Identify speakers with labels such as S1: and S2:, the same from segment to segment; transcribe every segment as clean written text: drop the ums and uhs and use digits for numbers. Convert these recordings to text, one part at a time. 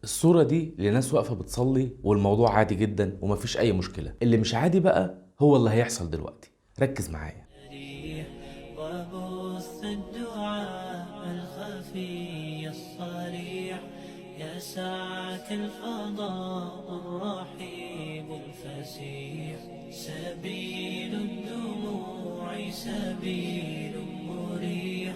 S1: الصورة دي لناس واقفة بتصلي والموضوع عادي جدا ومفيش أي مشكلة. اللي مش عادي بقى هو اللي هيحصل دلوقتي. ركز معايا.
S2: وبث الدعاء الخفي الصريح يا ساعة الفضاء الرحيب الفسيح سبيل الدموع سبيل مريح.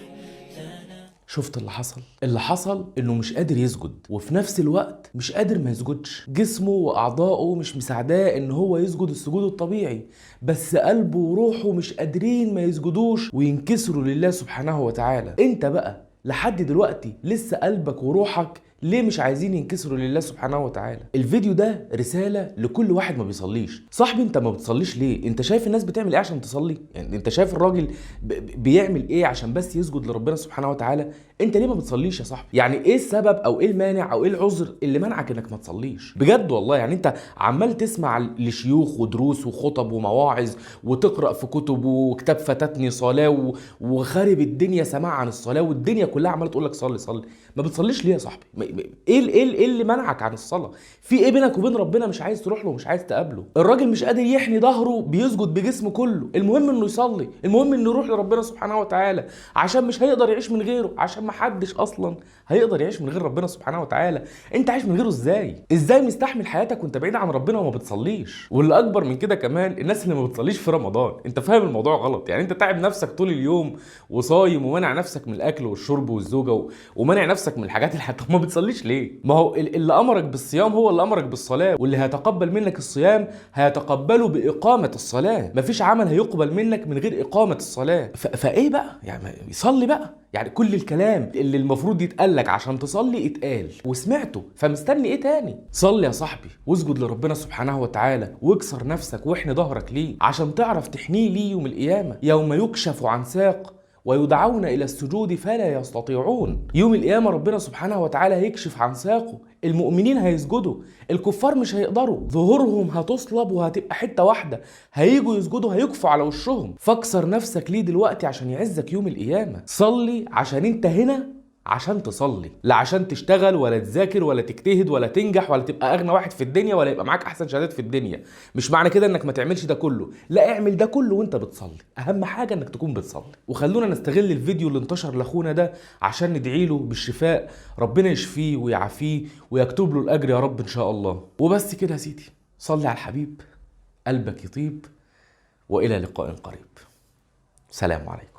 S1: شفت اللي حصل؟ اللي حصل انه مش قادر يسجد، وفي نفس الوقت مش قادر ما يسجدش. جسمه واعضائه مش مساعداه ان هو يسجد السجود الطبيعي، بس قلبه وروحه مش قادرين ما يسجدوش وينكسروا لله سبحانه وتعالى. انت بقى لحد دلوقتي لسه قلبك وروحك ليه مش عايزين ينكسروا لله سبحانه وتعالى؟ الفيديو ده رسالة لكل واحد ما بيصليش. صاحبي انت ما بتصليش ليه؟ انت شايف الناس بتعمل ايه عشان تصلي؟ يعني انت شايف الراجل بيعمل ايه عشان بس يسجد لربنا سبحانه وتعالى؟ انت ليه ما بتصليش يا صاحبي؟ يعني ايه السبب او ايه المانع او ايه العذر اللي منعك انك ما تصليش؟ بجد والله يعني انت عمال تسمع لشيوخ ودروس وخطب ومواعظ وتقرأ في كتب وكتاب فاتتني صلاة وخارب الدنيا سماع عن الصلاة، والدنيا كلها عماله تقول لك صلي صلي. ما بتصليش ليه يا صاحبي؟ ايه اللي منعك عن الصلاه؟ في ايه بينك وبين ربنا مش عايز تروح له ومش عايز تقابله؟ الراجل مش قادر يحني ظهره بيسجد بجسمه كله، المهم انه يصلي، المهم انه يروح لربنا سبحانه وتعالى، عشان مش هيقدر يعيش من غيره، عشان ما حدش اصلا هيقدر يعيش من غير ربنا سبحانه وتعالى. انت عايش من غيره ازاي مستحمل حياتك وانت بعيد عن ربنا وما بتصليش؟ واللي اكبر من كده كمان الناس اللي ما بتصليش في رمضان. انت فاهم الموضوع غلط، يعني انت تعب نفسك طول اليوم وصايم ومانع نفسك من الاكل والشرب والزوجه ومانع نفسك من الحاجات اللي طب ما بتصليش ليه؟ ما هو اللي امرك بالصيام هو اللي امرك بالصلاه، واللي هيتقبل منك الصيام هيتقبله باقامه الصلاه. مفيش عمل هيقبل منك من غير اقامه الصلاه. فايه بقى؟ يعني يصلي بقى. يعني كل الكلام اللي المفروض يتقال لك عشان تصلي اتقال وسمعته، فمستني ايه تاني؟ صلي يا صاحبي واسجد لربنا سبحانه وتعالى واكسر نفسك واحني ظهرك ليه عشان تعرف تحنيه ليه يوم القيامه، يوم يكشف عن ساق ويدعون إلى السجود فلا يستطيعون. يوم القيامة ربنا سبحانه وتعالى هيكشف عن ساقه، المؤمنين هيسجدوا، الكفار مش هيقدروا، ظهورهم هتصلب وهتبقى حتة واحدة، هيجوا يسجدوا هيكفوا على وشهم. فاكسر نفسك ليه دلوقتي عشان يعزك يوم القيامة. صلي عشان انت هنا عشان تصلي، لا عشان تشتغل ولا تذاكر ولا تجتهد ولا تنجح ولا تبقى اغنى واحد في الدنيا ولا يبقى معاك احسن شهادات في الدنيا. مش معنى كده انك ما تعملش ده كله، لا اعمل ده كله وانت بتصلي. اهم حاجه انك تكون بتصلي. وخلونا نستغل الفيديو اللي انتشر لاخونا ده عشان ندعي له بالشفاء، ربنا يشفيه ويعافيه ويكتب له الاجر يا رب ان شاء الله. وبس كده يا سيدي، صلي على الحبيب قلبك يطيب، والى لقاء قريب. سلام عليكم.